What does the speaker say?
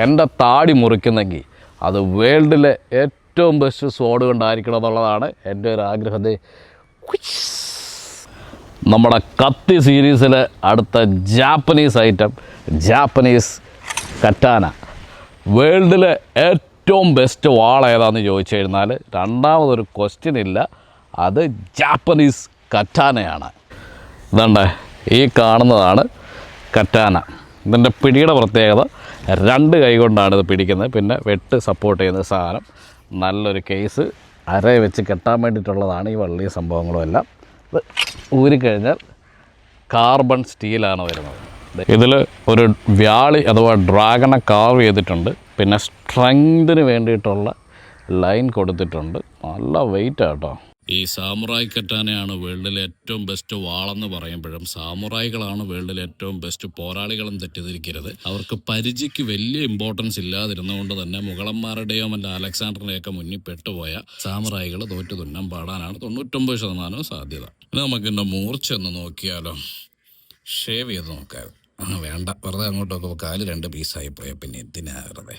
എൻ്റെ താടി മുറിക്കുന്നെങ്കിൽ അത് വേൾഡിലെ ഏറ്റവും ബെസ്റ്റ് സ്വാഡ് കൊണ്ടായിരിക്കണം എന്നുള്ളതാണ് എൻ്റെ ഒരു ആഗ്രഹം. നമ്മുടെ കത്തി സീരീസിലെ അടുത്ത ജാപ്പനീസ് ഐറ്റം, ജാപ്പനീസ് കറ്റാന. വേൾഡിലെ ഏറ്റവും ബെസ്റ്റ് വാൾ ഏതാണെന്ന് ചോദിച്ചു കഴിഞ്ഞാൽ രണ്ടാമതൊരു ക്വസ്റ്റ്യൻ ഇല്ല, അത് ജാപ്പനീസ് കറ്റാനയാണ്. ഇതുണ്ട്, ഈ കാണുന്നതാണ് കറ്റാന. ഇതിൻ്റെ പിടിയുടെ പ്രത്യേകത 2 കൈ കൊണ്ടാണ് ഇത് പിടിക്കുന്നത്. പിന്നെ വെട്ട് സപ്പോർട്ട് ചെയ്യുന്ന സാധനം, നല്ലൊരു കേസ് അരയെ വെച്ച് കെട്ടാൻ വേണ്ടിയിട്ടുള്ളതാണ് ഈ വള്ളി സംഭവങ്ങളും എല്ലാം. ഇത് ഊരിക്കഴിഞ്ഞാൽ കാർബൺ സ്റ്റീലാണ് വരുന്നത്. ഇതിൽ ഒരു വ്യാളി അഥവാ ഡ്രാഗണെ കാർവ് ചെയ്തിട്ടുണ്ട്. പിന്നെ സ്ട്രെങ്തിന് വേണ്ടിയിട്ടുള്ള ലൈൻ കൊടുത്തിട്ടുണ്ട്. നല്ല വെയിറ്റ് ആട്ടോ. ഈ സാമുറായി കറ്റാനയാണ് വേൾഡിലെ ഏറ്റവും ബെസ്റ്റ് വാളെന്ന് പറയുമ്പോഴും സാമുറായികളാണ് വേൾഡിലെ ഏറ്റവും ബെസ്റ്റ് പോരാളികളും തെറ്റിദ്ധരിക്കരുത്. അവർക്ക് പരിചയ്ക്ക് വലിയ ഇമ്പോർട്ടൻസ് ഇല്ലാതിരുന്നുകൊണ്ട് തന്നെ മുഗളന്മാരുടെയോ മറ്റേ അലക്സാണ്ടറിൻ്റെയൊക്കെ മുന്നിൽ പെട്ടുപോയ സാമുറായികൾ തോറ്റു തുന്നം പാടാനാണ് 99% സാധ്യത. ഇനി നമുക്കിൻ്റെ മൂർച്ച ഒന്ന് നോക്കിയാലോ, ഷേവ് ചെയ്ത് നോക്കാം. വേണ്ട, വെറുതെ അങ്ങോട്ടൊക്കെ കാല് 2 പീസായി പോയാൽ പിന്നെ എന്തിനാ വെറുതെ.